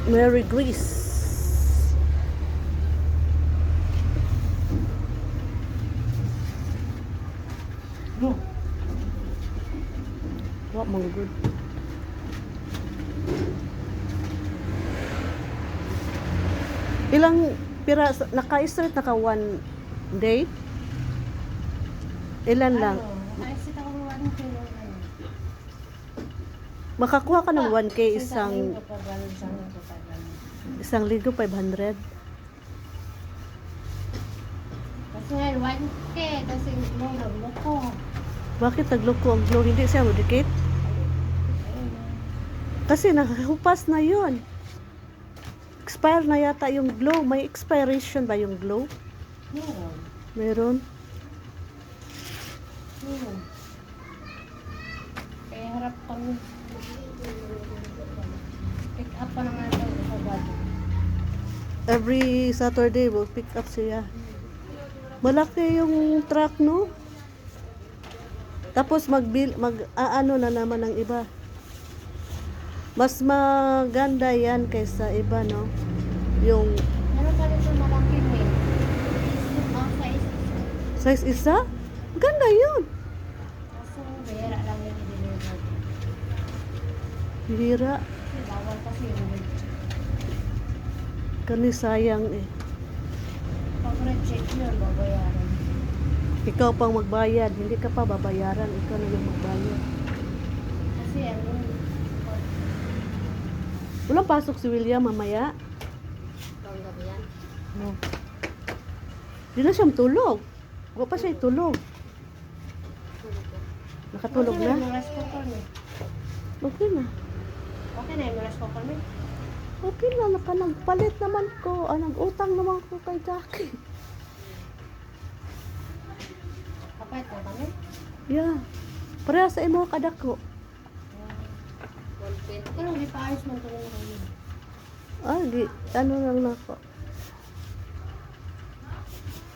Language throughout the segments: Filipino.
Mary Grace. No. What mga good. Ilang pira naka-straight naka one day? Ilan lang? Nakaisip ako ng 1K lang ano. Makakuha ka ng 1K Isang isang linggo pa ba? Isang linggo pa ba? isang linggo 500. Kasi nga 1K, kasi nagloko. Bakit nagloko ang glow? Hindi siya modicate? Ayun. Kasi nakahupas na yun. Expire na yata yung glow. May expiration ba yung glow? Meron. Meron. Meron. Kaya harap kami. Pick up pa naman ito sa bado. Every Saturday will pick up siya. Malaki yung truck, no? Tapos ano na naman ng iba. Mas maganda yan kaysa iba, no? Yung Meron pa rin ito malaki eh. Size. size isa? Ganda yun. Kaso bihira lang yung i-deliver. Hira. Kasi bawal kasi yung Kani sayang eh. pag reject yun, babayaran. Ikaw pang magbayad. Hindi ka pa babayaran. Ikaw na yung magbayad. Kasi ano, Walang pasok si William mamaya. itong gabi yan. No. Hindi na siya matulog. Huwag pa siya itulog. Nakatulog Okay na na? yung rice cooker niya. Okay na. Okay na yung rice cooker niya. Okay na. Nagpalit naman ko. Nag-utang naman ko kay Jackie. Kapait na kami. Yeah. Pareha sa imo kadako. Pero hindi pa ayos man tuloy na kami. Ano lang na ako.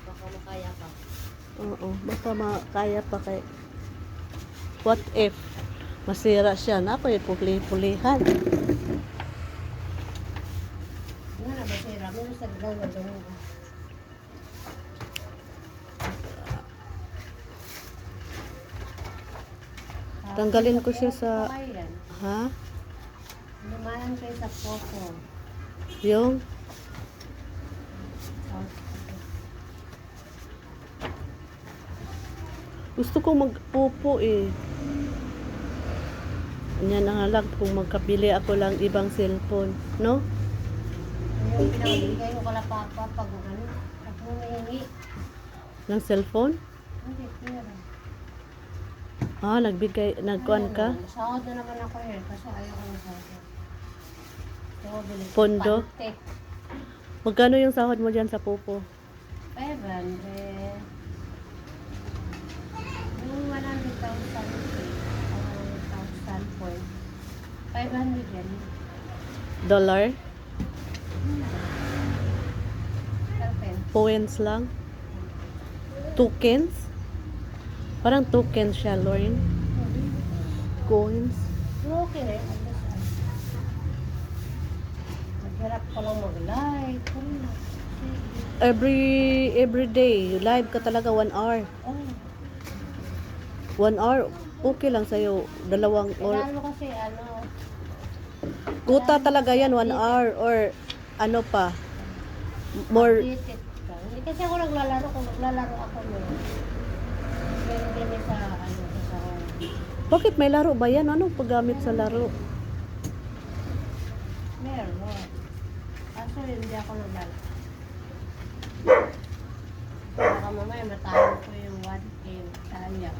Baka makaya pa. Oo. Basta makaya pa kay... What if masira siya? Na ako yung puli-pulihan. Nga na ba siya? Meron sa gawin doon. Tanggalin ko siya sa... Ha? Lumayan kayo sa popo. Yung... Gusto ko magpupo eh. Yan ang halag kung magkabili ako lang ibang cellphone. No? Yung pinabigay mo kala papa pag ano, pag humihingi. Ng cellphone? Hindi, pera. Nagkuhan ka? Sahod na naman ako yun kasi ayaw ko ng sahod. So, bili ko Pondo? pante. Magkano yung sahod mo dyan sa pupo? 500. Yung 100,000 point. 500 yan. Dollar? Perfect. Points lang? Tokens? Parang tokens siya, Lauren. Coins? Okay na yun. Naghirap ko lang mag-live. Every day, live ka talaga 1 hour. Oh. 1 hour, okay lang sa'yo. 2 or... Lalo kasi ano, Kuta talaga yan, 1 hour or ano pa. More... updated ka. Hindi kasi ako naglalaro. Kung naglalaro ako hindi sa ano, sa Bakit may laro ba yan? Anong paggamit sa laro? meron. Kaso hindi ako naglalaro. Baka mamaya matalo ko yung 1M. Sayang.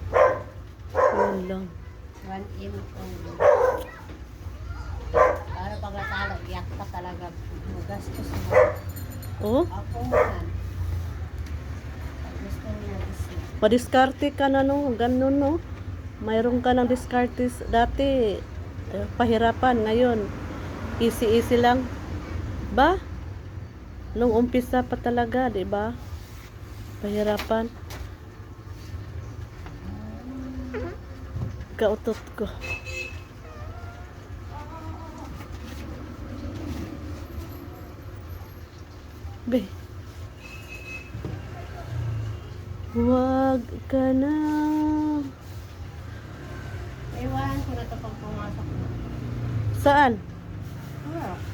Yun lang. 1M only. Para pag natalo, iyak ka talaga. Magastos mo. Oh, Ako man. Pag gusto mo mag-isip. padiskarte ka na no, ganun no. Mayroon ka ng discartes dati. Pahirapan ngayon. Easy lang. Ba? Nung umpisa pa talaga, 'di ba? Pahirapan. Kautot ko. Be. Huwag ka na. Ewan ko na ito pag pumasok na. Saan? Wala.